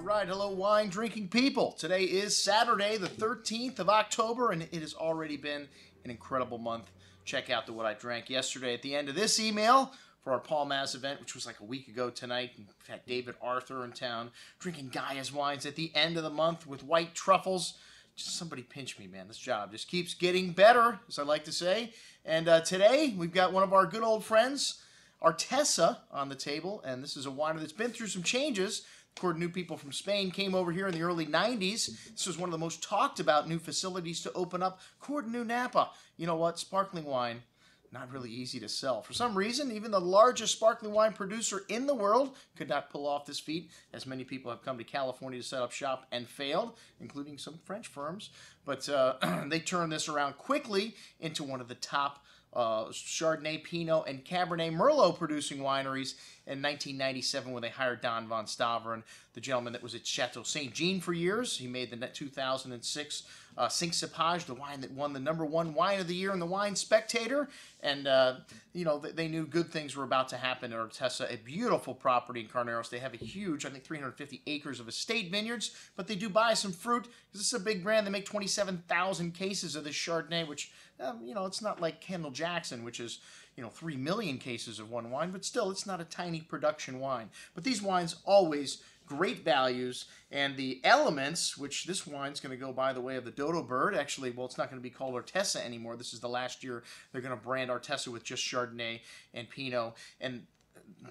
All right, hello wine drinking people. Today is Saturday, the 13th of October, and it has already been an incredible month. Check out what I drank yesterday at the end of this email for our Paul Maz event, which was like a week ago tonight. We've had David Arthur in town drinking Gaia's wines at the end of the month with white truffles. Just somebody pinch me, man. This job just keeps getting better, as I like to say. And today, we've got one of our good old friends, Artesa, on the table, and this is a winery that's been through some changes. According to new people from Spain, came over here in the early 90s. This was one of the most talked about new facilities to open up. New Napa. You know what? Sparkling wine, not really easy to sell. For some reason, even the largest sparkling wine producer in the world could not pull off this feat, as many people have come to California to set up shop and failed, including some French firms. But they turned this around quickly into one of the top Chardonnay, Pinot, and Cabernet Merlot producing wineries in 1997 when they hired Don von Staveren, the gentleman that was at Chateau Saint Jean for years. He made the 2006 Cinq Cépages, the wine that won the #1 wine of the year in the Wine Spectator. And, you know, they knew good things were about to happen at Artesa, a beautiful property in Carneros. They have a huge, I think, 350 acres of estate vineyards, but they do buy some fruit because this is a big brand. They make 27,000 cases of this Chardonnay, which, you know, it's not like Kendall Jackson, which is, you know, 3 million cases of one wine, but still, it's not a tiny production wine. But these wines always great values, and the elements, which this wine's going to go by the way of the dodo bird. Actually, well, it's not going to be called Artesa anymore. This is the last year they're going to brand Artesa with just Chardonnay and Pinot. And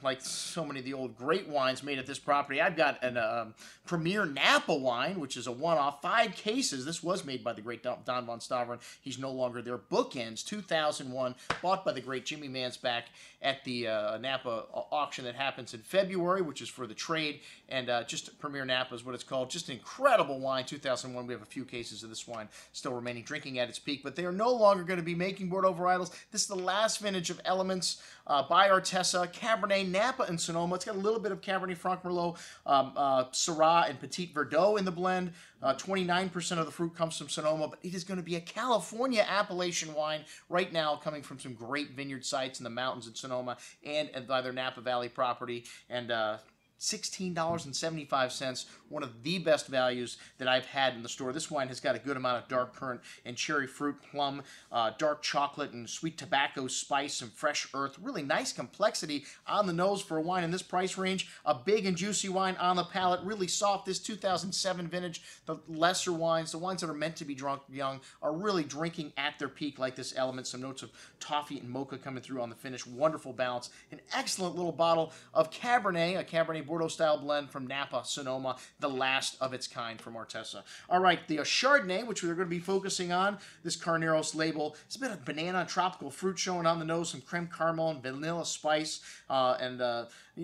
like so many of the old great wines made at this property, I've got a Premier Napa wine, which is a one-off, 5 cases. This was made by the great Don von Staveren. He's no longer there. Bookends, 2001, bought by the great Jimmy Mansbach at the Napa auction that happens in February, which is for the trade, and just Premier Napa is what it's called. Just an incredible wine, 2001. We have a few cases of this wine still remaining, drinking at its peak, but they are no longer going to be making Bordeaux varietals. This is the last vintage of Elements by Artesa, Cabernet, Napa, and Sonoma. It's got a little bit of Cabernet Franc Merlot, Syrah, and Petit Verdot in the blend. 29% of the fruit comes from Sonoma, but it is going to be a California appellation wine right now, coming from some great vineyard sites in the mountains in Sonoma and by their Napa Valley property. And $16.75, one of the best values that I've had in the store. This wine has got a good amount of dark currant and cherry fruit, plum, dark chocolate, and sweet tobacco spice and fresh earth. Really nice complexity on the nose for a wine in this price range. A big and juicy wine on the palate, really soft. This 2007 vintage, the lesser wines, the wines that are meant to be drunk young, are really drinking at their peak like this Element. Some notes of toffee and mocha coming through on the finish. Wonderful balance. An excellent little bottle of Cabernet, a Cabernet Bordeaux-style blend from Napa, Sonoma, the last of its kind from Artesa. All right, the Chardonnay, which we're going to be focusing on, this Carneros label, it's a bit of banana and tropical fruit showing on the nose, some creme caramel and vanilla spice, and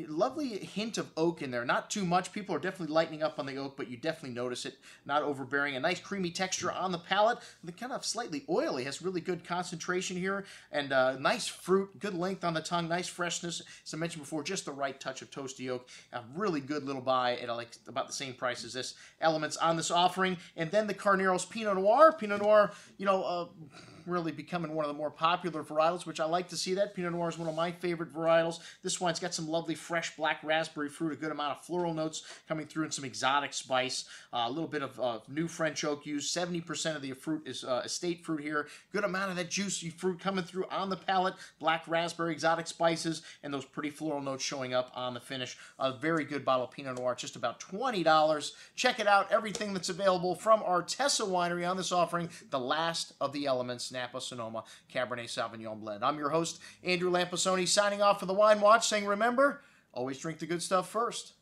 lovely hint of oak in there. Not too much. People are definitely lightening up on the oak, but you definitely notice it. Not overbearing. A nice creamy texture on the palate. The kind of slightly oily. Has really good concentration here, and nice fruit, good length on the tongue, nice freshness. As I mentioned before, just the right touch of toasty oak. A really good little buy at like about the same price as this Elements on this offering. And then the Carneros Pinot Noir. Pinot Noir, you know, really becoming one of the more popular varietals, which I like to see that. Pinot Noir is one of my favorite varietals. This wine's got some lovely fresh black raspberry fruit, a good amount of floral notes coming through, and some exotic spice. A little bit of new French oak used. 70% of the fruit is estate fruit here. Good amount of that juicy fruit coming through on the palate. Black raspberry, exotic spices, and those pretty floral notes showing up on the finish. A very good bottle of Pinot Noir, just about $20. Check it out. Everything that's available from Artesa Winery on this offering, the last of the Elements, Napa Sonoma Cabernet Sauvignon blend. I'm your host, Andrew Lampasoni, signing off for the Wine Watch, saying remember, always drink the good stuff first.